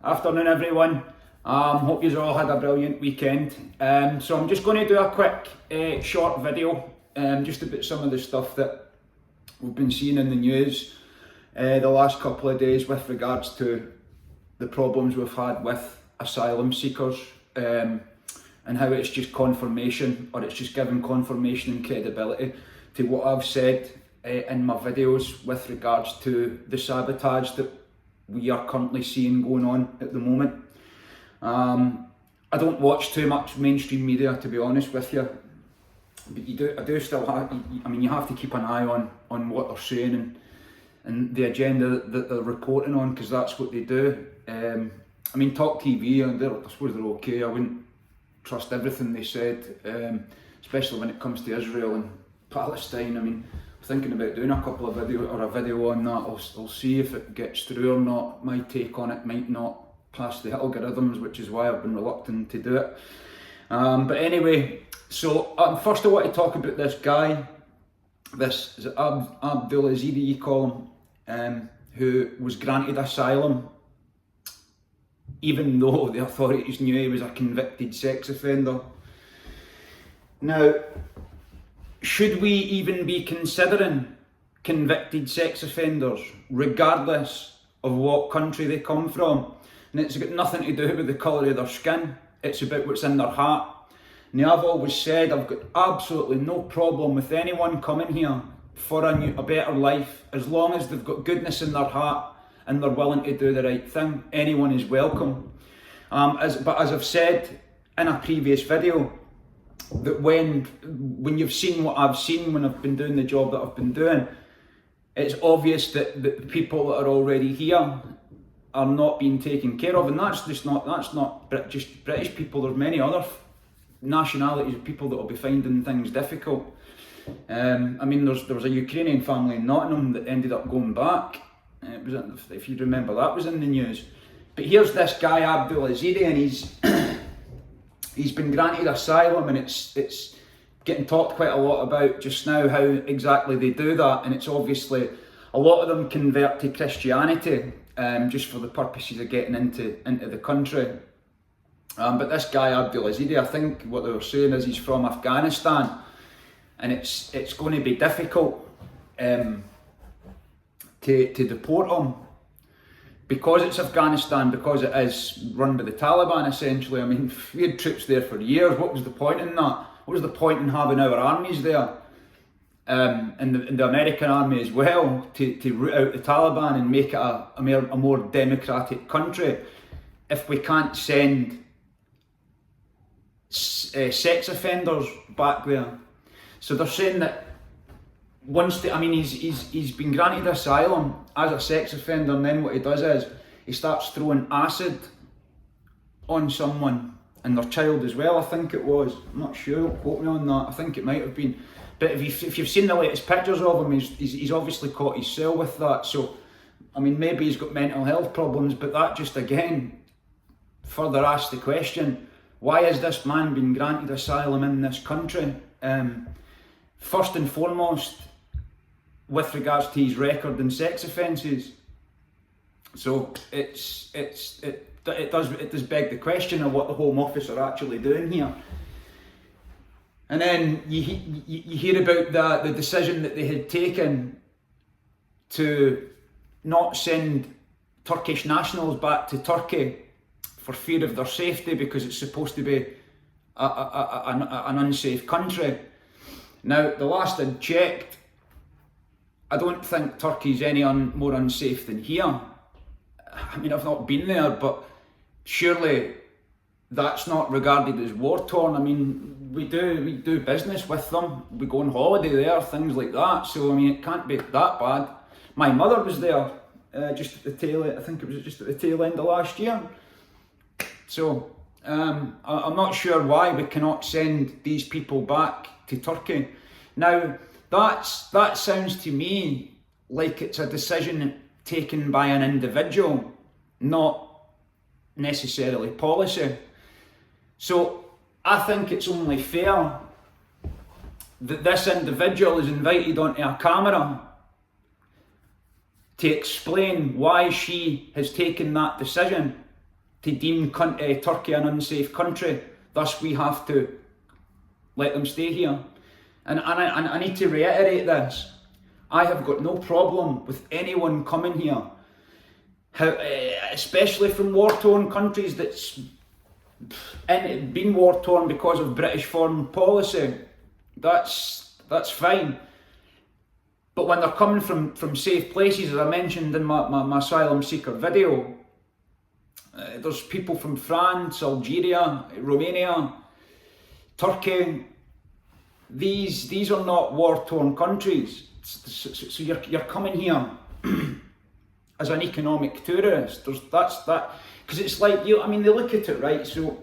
Afternoon everyone. Hope you all had a brilliant weekend. So I'm just going to do a quick short video just about some of the stuff that we've been seeing in the news the last couple of days with regards to the problems we've had with asylum seekers and how it's just confirmation, or it's just giving confirmation and credibility to what I've said in my videos with regards to the sabotage that we are currently seeing going on at the moment. I don't watch too much mainstream media, to be honest with you, but I do still have, you have to keep an eye on what they're saying and the agenda that they're reporting on, because that's what they do. Talk TV, I suppose they're okay. I wouldn't trust everything they said, especially when it comes to Israel and Palestine. I'm thinking about doing a video on that. I'll see if it gets through or not. My take on it might not pass the algorithms, which is why I've been reluctant to do it. But anyway, so first I want to talk about this guy, this is Abdul Azidi, you call him, who was granted asylum even though the authorities knew he was a convicted sex offender. Now, should we even be considering convicted sex offenders regardless of what country they come from? And it's got nothing to do with the colour of their skin, it's about what's in their heart. Now, I've always said I've got absolutely no problem with anyone coming here for a better life, as long as they've got goodness in their heart and they're willing to do the right thing. Anyone is welcome. But as I've said in a previous video, that when you've seen what I've seen when I've been doing the job that I've been doing, it's obvious that the people that are already here are not being taken care of, and that's not just British people. There's many other nationalities of people that will be finding things difficult. There was a Ukrainian family in Nottingham that ended up going back. If you remember, that was in the news. But here's this guy Abdul Azidi, and he's been granted asylum, and it's getting talked quite a lot about just now how exactly they do that, and it's obviously a lot of them convert to Christianity just for the purposes of getting into the country. But this guy Abdul Azidi, I think what they were saying is he's from Afghanistan, and it's going to be difficult to deport him, because it's Afghanistan, because it is run by the Taliban essentially. We had troops there for years. What was the point in that? What was the point in having our armies there? And the American army as well, to root out the Taliban and make it a more democratic country, if we can't send sex offenders back there. So they're saying that once he's been granted asylum as a sex offender, and then what he does is he starts throwing acid on someone and their child as well, I think it was. I'm not sure, don't quote me on that, I think it might have been. But if you've seen the latest pictures of him, he's obviously caught his cell with that. So, maybe he's got mental health problems, but that just again further asks the question, why is this man being granted asylum in this country? First and foremost, with regards to his record in sex offences. So it does beg the question of what the Home Office are actually doing here. And then you hear about the decision that they had taken to not send Turkish nationals back to Turkey for fear of their safety, because it's supposed to be an unsafe country. Now, the last I'd checked, I don't think Turkey's any more unsafe than here. I've not been there, but surely that's not regarded as war-torn. We do business with them, we go on holiday there, things like that, so it can't be that bad. My mother was there just at the tail end of last year. So I'm not sure why we cannot send these people back to Turkey. Now, that sounds to me like it's a decision taken by an individual, not necessarily policy. So I think it's only fair that this individual is invited onto a camera to explain why she has taken that decision to deem Turkey an unsafe country. Thus, we have to let them stay here. And I need to reiterate this. I have got no problem with anyone coming here, especially from war-torn countries that's been war-torn because of British foreign policy. That's fine. But when they're coming from safe places, as I mentioned in my asylum seeker video, there's people from France, Algeria, Romania, Turkey. These are not war-torn countries. So you're coming here as an economic tourist. That's that, because it's like you. I mean, they look at it, right. So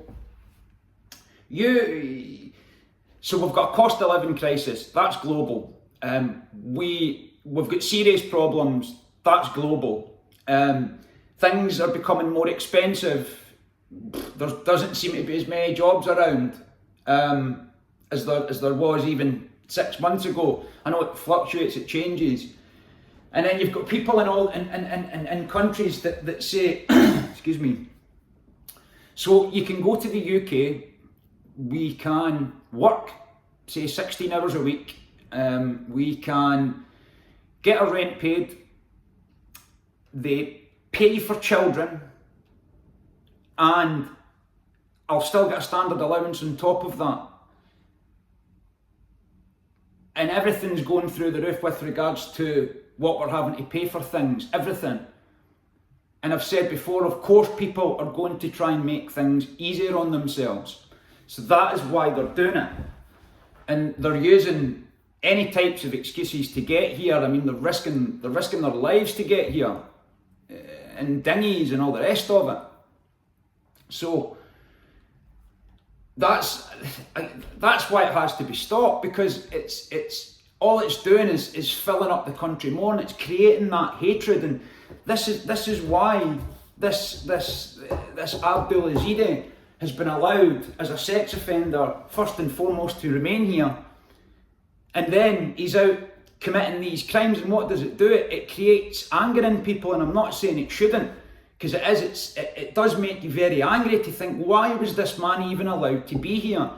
we've got a cost of living crisis. That's global. We've got serious problems. That's global. Things are becoming more expensive. There doesn't seem to be as many jobs around as there was even 6 months ago. I know it fluctuates, it changes. And then you've got people in countries that say, excuse me, so you can go to the UK, we can work, say 16 hours a week, we can get our rent paid, they pay for children, and I'll still get a standard allowance on top of that. And everything's going through the roof with regards to what we're having to pay for things, everything. And I've said before, of course people are going to try and make things easier on themselves. So that is why they're doing it. And they're using any types of excuses to get here. I mean, they're risking their lives to get here, and dinghies and all the rest of it. So that's why it has to be stopped, because it's all it's doing is filling up the country more, and it's creating that hatred. And this is why this Abdul Yazidi has been allowed as a sex offender first and foremost to remain here, and then he's out committing these crimes. And what does it do? It creates anger in people, and I'm not saying it shouldn't, because it does make you very angry to think, why was this man even allowed to be here?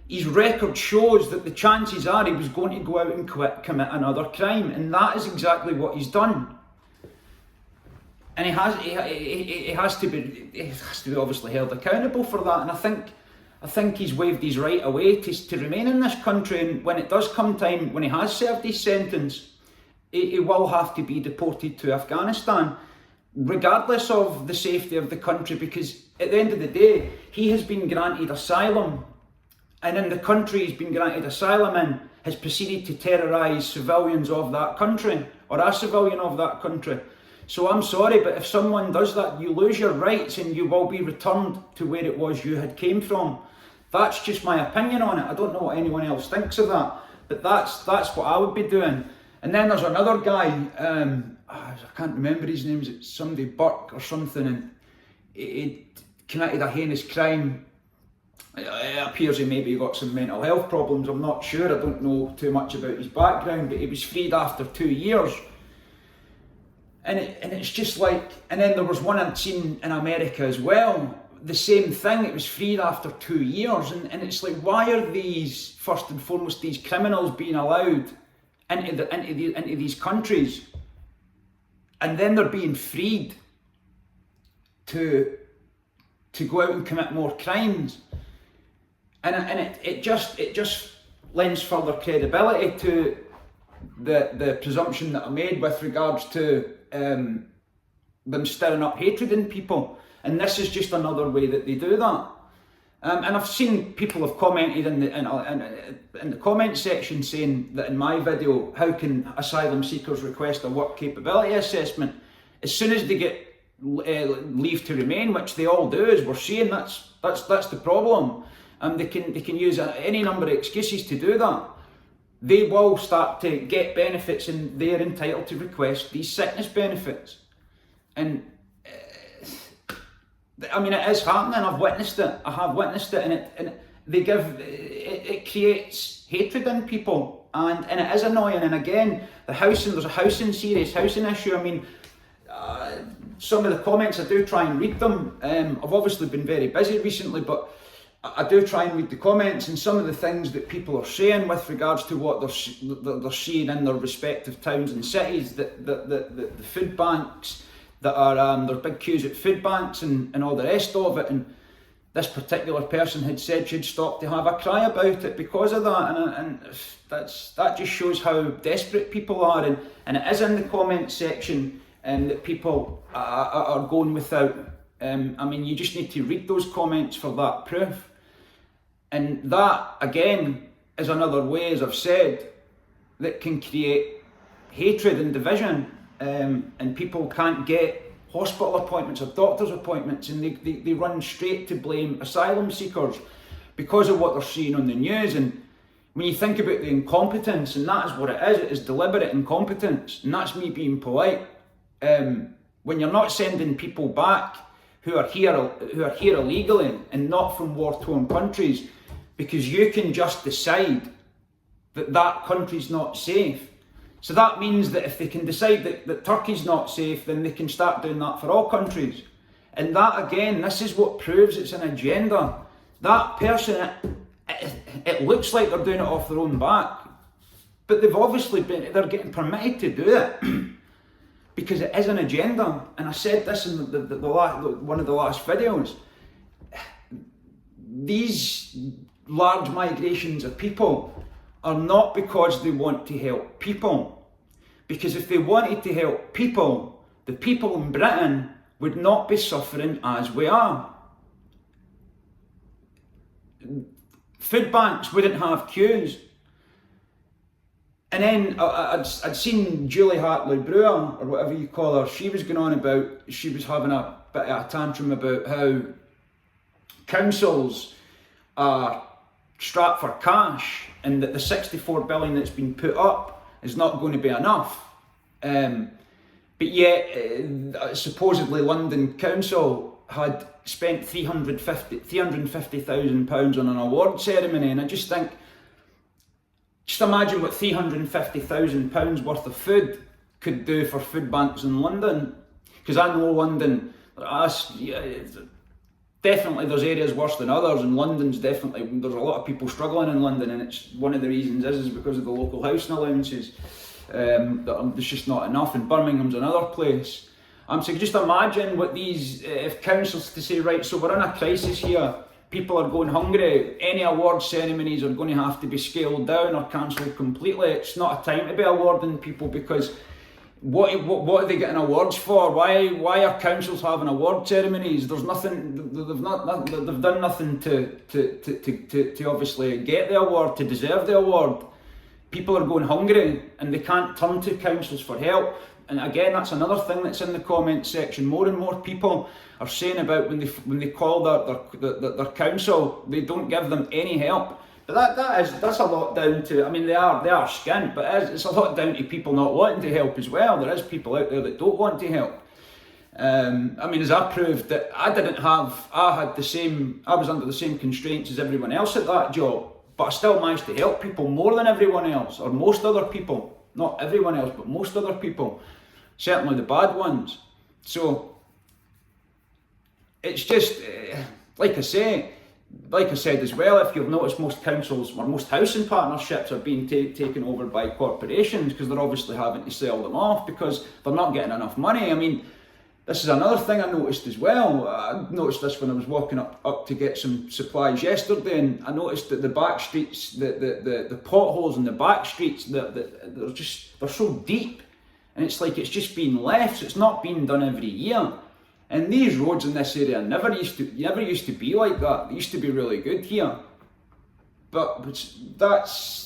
His record shows that the chances are he was going to go out and commit another crime, and that is exactly what he's done. And he has to be obviously held accountable for that. And I think he's waived his right away to remain in this country. And when it does come time, when he has served his sentence, he will have to be deported to Afghanistan, regardless of the safety of the country, because at the end of the day, he has been granted asylum, and in the country he's been granted asylum in, has proceeded to terrorise civilians of that country, or a civilian of that country. So I'm sorry, but if someone does that, you lose your rights and you will be returned to where it was you had came from. That's just my opinion on it. I don't know what anyone else thinks of that, but that's what I would be doing. And then there's another guy, I can't remember his name, it's somebody Burke or something, and he committed a heinous crime. It appears he maybe got some mental health problems, I'm not sure, I don't know too much about his background, but he was freed after 2 years. And it's just like, and then there was one I'd seen in America as well, the same thing, it was freed after 2 years, and it's like, why are these, first and foremost, these criminals being allowed into these countries, and then they're being freed to go out and commit more crimes, and it just lends further credibility to the presumption that I made with regards to them stirring up hatred in people. And this is just another way that they do that. And I've seen people have commented in the comment section saying that in my video, how can asylum seekers request a work capability assessment? As soon as they get leave to remain, which they all do, as we're seeing, that's the problem. They can use any number of excuses to do that. They will start to get benefits, and they're entitled to request these sickness benefits. And I mean, it is happening. I've witnessed it. I have witnessed it, and it creates hatred in people, and it is annoying. And again, there's a serious housing issue. I mean, some of the comments, I do try and read them. I've obviously been very busy recently, but I do try and read the comments, and some of the things that people are saying with regards to what they're seeing in their respective towns and cities, the food banks that are, there are big queues at food banks and all the rest of it, and this particular person had said she'd stop to have a cry about it because of that, and that just shows how desperate people are, and it is in the comment section that people are going without. I mean, you just need to read those comments for that proof. And that, again, is another way, as I've said, that can create hatred and division, and people can't get hospital appointments or doctor's appointments, and they run straight to blame asylum seekers because of what they're seeing on the news. And when you think about the incompetence, and that is what it is deliberate incompetence, and that's me being polite. When you're not sending people back who are here illegally and not from war-torn countries, because you can just decide that that country's not safe. So that means that if they can decide that Turkey's not safe, then they can start doing that for all countries. And that, again, this is what proves it's an agenda. That person, it looks like they're doing it off their own back, but they're getting permitted to do it because it is an agenda. And I said this in one of the last videos. These large migrations of people are not because they want to help people. Because if they wanted to help people, the people in Britain would not be suffering as we are. Food banks wouldn't have queues. And then I'd seen Julie Hartley-Brewer, or whatever you call her, she was going on about, she was having a bit of a tantrum about how councils are strapped for cash, and that the 64 billion that's been put up is not going to be enough. But yet, supposedly London Council had spent £350,000 on an award ceremony, and I just think, just imagine what £350,000 worth of food could do for food banks in London. Because I know London, definitely there's areas worse than others, and London's definitely, there's a lot of people struggling in London, and it's one of the reasons is because of the local housing allowances. There's just not enough, and Birmingham's another place. So just imagine what these, if councils to say, right, so we're in a crisis here, people are going hungry, any award ceremonies are going to have to be scaled down or cancelled completely. It's not a time to be awarding people, because what are they getting awards for? Why are councils having award ceremonies? There's nothing, they've done nothing to obviously get the award, to deserve the award. People are going hungry and they can't turn to councils for help. And again, that's another thing that's in the comment section. More and more people are saying about when they call their council, they don't give them any help. But that's a lot down to, I mean, they are skint, but it's a lot down to people not wanting to help as well. There is people out there that don't want to help. I mean, as I proved that I was under the same constraints as everyone else at that job, but I still managed to help people more than everyone else, or most other people. Not everyone else, but most other people. Certainly the bad ones. So, it's just, like I said as well, if you've noticed, most councils or most housing partnerships are being taken over by corporations, because they're obviously having to sell them off because they're not getting enough money. I mean, this is another thing I noticed as well. I noticed this when I was walking up to get some supplies yesterday, and I noticed that the back streets, the potholes in the back streets, they're so deep, and it's like it's just being left, so it's not being done every year. And these roads in this area never used to be like that. They used to be really good here. But that's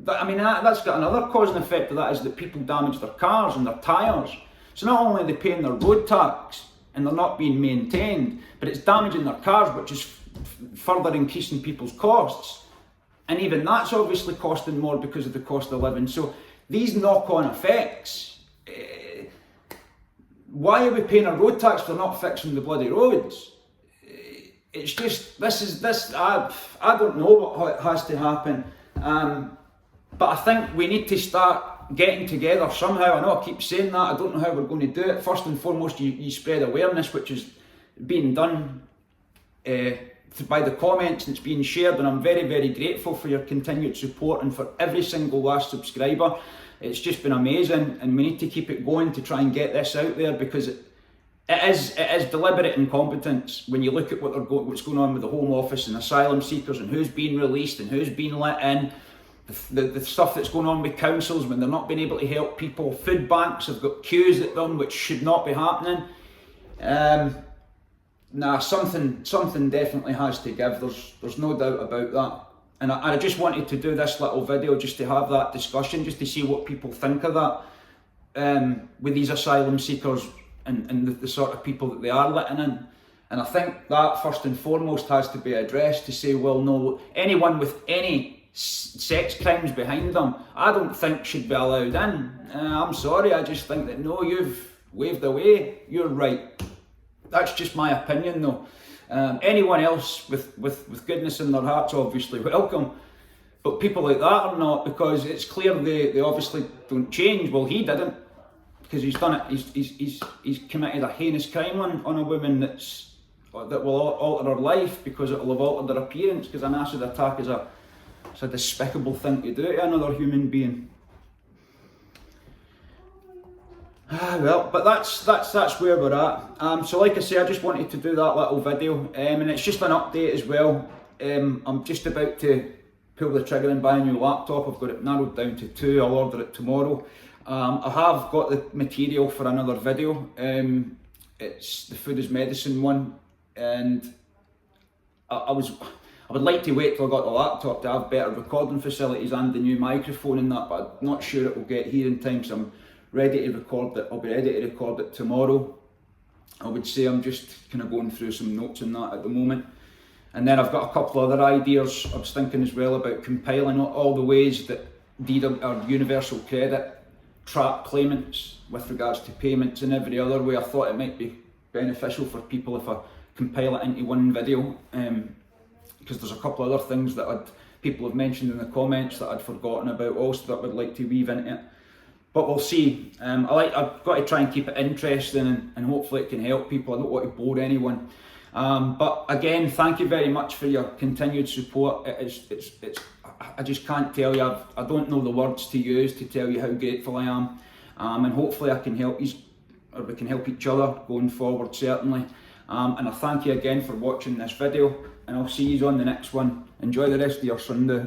got another cause and effect of that, is that people damage their cars and their tyres. So not only are they paying their road tax and they're not being maintained, but it's damaging their cars, which is further increasing people's costs. And even that's obviously costing more because of the cost of living. So these knock-on effects, why are we paying a road tax for not fixing the bloody roads? It's just, I don't know what has to happen. But I think we need to start getting together somehow. I know I keep saying that, I don't know how we're going to do it. First and foremost, you spread awareness, which is being done by the comments, and it's being shared, and I'm very, very grateful for your continued support and for every single last subscriber. It's just been amazing, and we need to keep it going to try and get this out there, because it is deliberate incompetence when you look at what's going on with the Home Office and asylum seekers, and who's being released and who's being let in. The stuff that's going on with councils when they're not being able to help people. Food banks have got queues at them, which should not be happening. Something definitely has to give. There's no doubt about that. And I just wanted to do this little video just to have that discussion, just to see what people think of that with these asylum seekers and the sort of people that they are letting in. And I think that first and foremost has to be addressed, to say, well, no, anyone with any sex crimes behind them, I don't think should be allowed in. I'm sorry, I just think that no, you've waved away, you're right. That's just my opinion though. Anyone else with goodness in their hearts, obviously welcome, but people like that are not, because it's clear they obviously don't change. Well, he didn't, because he's done it. He's committed a heinous crime on a woman that will alter her life, because it will have altered her appearance, because an acid attack is it's a despicable thing to do to another human being. Well, but that's where we're at. So like I say, I just wanted to do that little video, and it's just an update as well. I'm just about to pull the trigger and buy a new laptop. I've got it narrowed down to 2. I'll order it tomorrow. I have got the material for another video. It's the food is medicine one, and I would like to wait till I got the laptop to have better recording facilities and the new microphone and that, but I'm not sure it will get here in time, so I'm ready to record it. I'll be ready to record it tomorrow. I would say I'm just kind of going through some notes on that at the moment. And then I've got a couple other ideas. I was thinking as well about compiling all the ways that universal credit trap claimants with regards to payments and every other way. I thought it might be beneficial for people if I compile it into one video. Because there's a couple other things that people have mentioned in the comments that I'd forgotten about also that I would like to weave into it. But we'll see. I've got to try and keep it interesting, and hopefully it can help people. I don't want to bore anyone. But again, thank you very much for your continued support. I just can't tell you, I don't know the words to use to tell you how grateful I am. And hopefully I can help you, or we can help each other going forward, certainly. And I thank you again for watching this video, and I'll see you on the next one. Enjoy the rest of your Sunday.